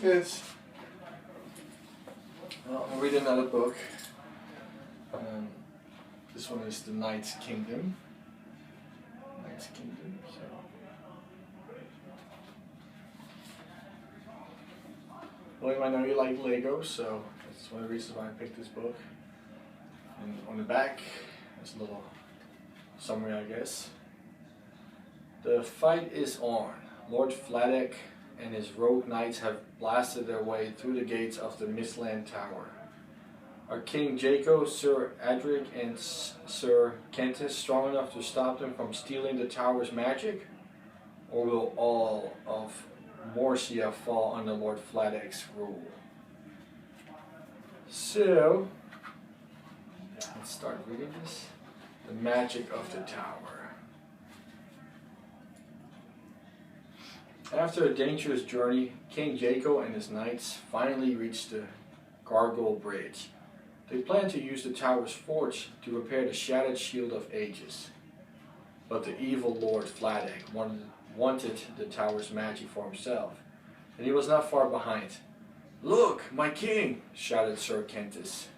Good. Well, I'll read another book. This one is The Night's Kingdom. Night's Kingdom. So. Well, you might know you like Lego, so that's one of the reasons why I picked this book. And on the back, there's a little summary, I guess. The fight is on. Lord Vladek and his rogue knights have blasted their way through the gates of the Mistland Tower. Are King Jaco, Sir Adric, and Sir Kentis strong enough to stop them from stealing the tower's magic? Or will all of Morcia fall under Lord Vladek's rule? So, let's start reading this. The magic of the tower. After a dangerous journey, King Jaco and his knights finally reached the Gargoyle Bridge. They planned to use the tower's forge to repair the shattered Shield of Ages. But the evil Lord Vladek wanted the tower's magic for himself, and he was not far behind. "Look, my king!" shouted Sir Kentis.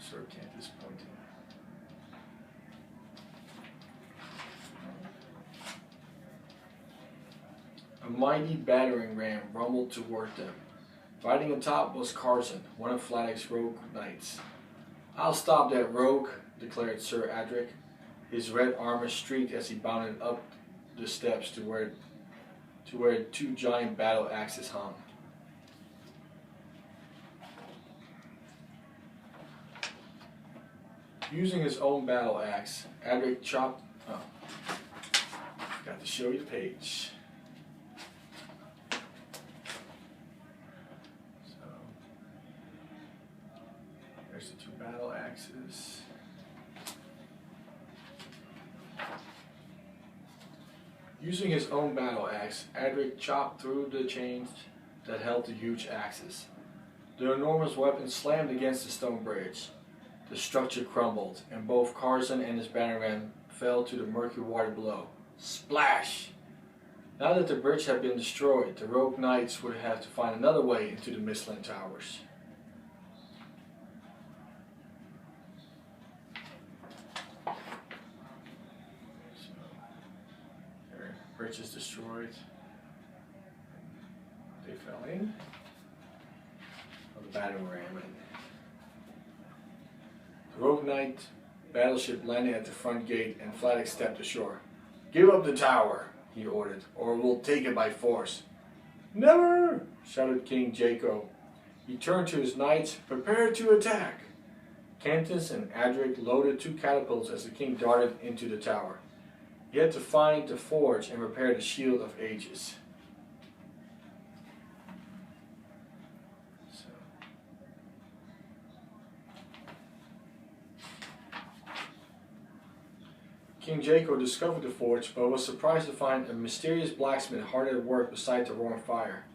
Sir Kentis pointing. A mighty battering ram rumbled toward them. Riding atop was Carson, one of Vladek's rogue knights. "I'll stop that rogue," declared Sir Adric, his red armor streaked as he bounded up the steps to where two giant battle axes hung. Using his own battle axe, Adric chopped... Oh, got to show you the page. There's the two battle axes. Using his own battle axe, Adric chopped through the chains that held the huge axes. The enormous weapon slammed against the stone bridge. The structure crumbled, and both Carson and his battering ram fell to the murky water below. Splash! Now that the bridge had been destroyed, the rogue knights would have to find another way into the Mistland Towers. Bridge is destroyed. They fell in. Oh, the battering ram. The rogue knight battleship landed at the front gate, and Vladek stepped ashore. "Give up the tower," he ordered, "or we'll take it by force." "Never!" shouted King Jaco. He turned to his knights. "Prepare to attack." Kentis and Adric loaded two catapults as the king darted into the tower. He had to find the forge and repair the Shield of Ages. King Jaco discovered the forge, but was surprised to find a mysterious blacksmith hard at work beside the roaring fire.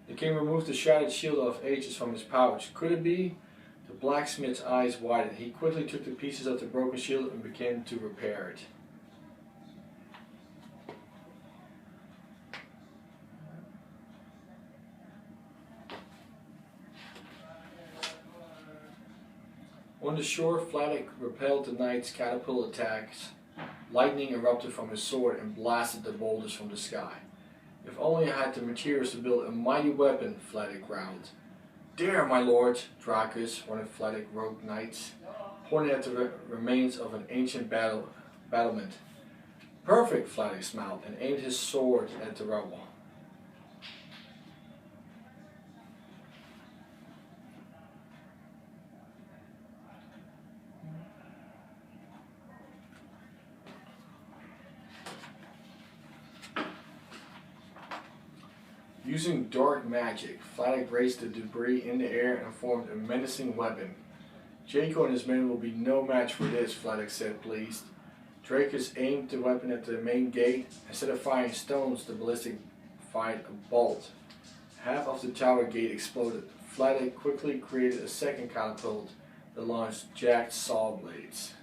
The king removed the shattered Shield of Ages from his pouch. Could it be? The blacksmith's eyes widened. He quickly took the pieces of the broken shield and began to repair it. On the shore, Vladek repelled the knight's catapult attacks. Lightning erupted from his sword and blasted the boulders from the sky. "If only I had the materials to build a mighty weapon," Vladek growled. "There, my lord!" Dracus, one of Vladek's rogue knights, pointed at the remains of an ancient battlement. "Perfect," Vladek smiled and aimed his sword at the rubble. Using dark magic, Vladek raised the debris in the air and formed a menacing weapon. "Jaco and his men will be no match for this," Vladek said, pleased. Dracus aimed the weapon at the main gate. Instead of firing stones, the ballistic fired a bolt. Half of the tower gate exploded. Vladek quickly created a second catapult that launched jagged saw blades.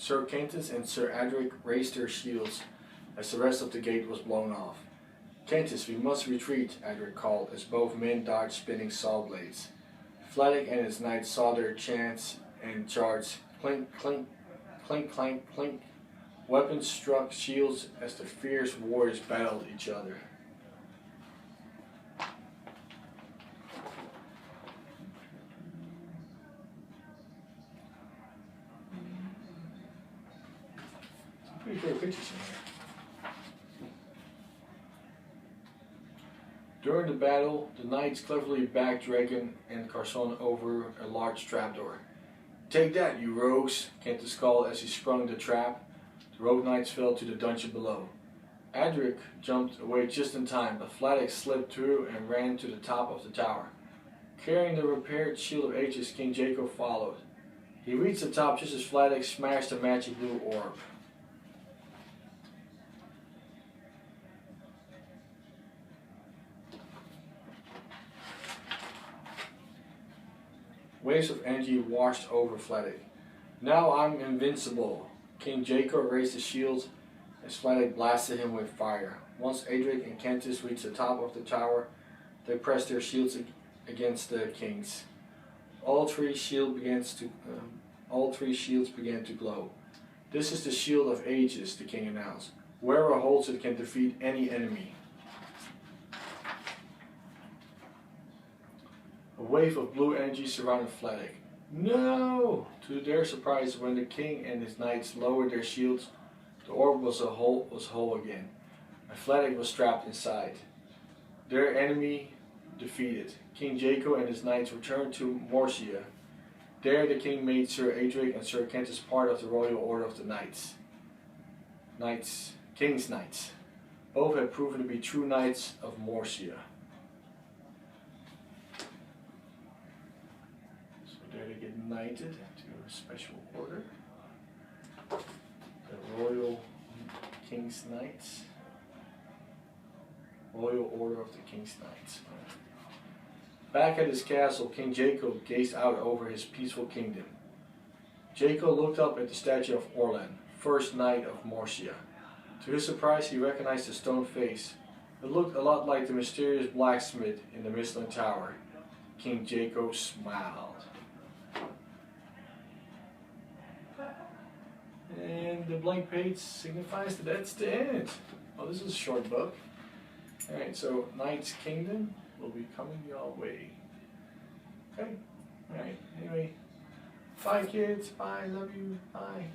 Sir Kentus and Sir Adric raised their shields as the rest of the gate was blown off. "Kentus, we must retreat," Adric called as both men dodged spinning saw blades. Fladdig and his knights saw their chance and charged. Clink, clink, clink, clank, clink. Weapons struck shields as the fierce warriors battled each other. Some pretty cool pictures in here. During the battle, the knights cleverly backed Dragon and Carson over a large trapdoor. "Take that, you rogues!" Kentus called as he sprung the trap. The rogue knights fell to the dungeon below. Adric jumped away just in time, but Fladdig slipped through and ran to the top of the tower. Carrying the repaired Shield of Ages, King Jaco followed. He reached the top just as Fladdig smashed the magic blue orb. Waves of energy washed over Fladdig. "Now I'm invincible!" King Jaco raised his shields as Fladdig blasted him with fire. Once Adric and Kentus reached the top of the tower, they pressed their shields against the king's. All three shields began to glow. "This is the Shield of Ages," the king announced. "Whoever holds it can defeat any enemy." A wave of blue energy surrounded Fladdig. "No!" To their surprise, when the king and his knights lowered their shields, the orb was whole again, and Fladdig was trapped inside. Their enemy defeated, King Jaco and his knights returned to Morcia. There the king made Sir Adric and Sir Kentus part of the Royal Order of the King's Knights. Both had proven to be true knights of Morcia. There they get knighted to a special order. The Royal King's Knights. Royal Order of the King's Knights. Back at his castle, King Jaco gazed out over his peaceful kingdom. Jaco looked up at the statue of Orlan, first knight of Morcia. To his surprise, he recognized the stone face. It looked a lot like the mysterious blacksmith in the Mistland Tower. King Jaco smiled. And the blank page signifies that that's the end. Oh, this is a short book. Alright, so Knight's Kingdom will be coming your way. Okay? Alright, anyway. Bye kids, bye, love you, bye.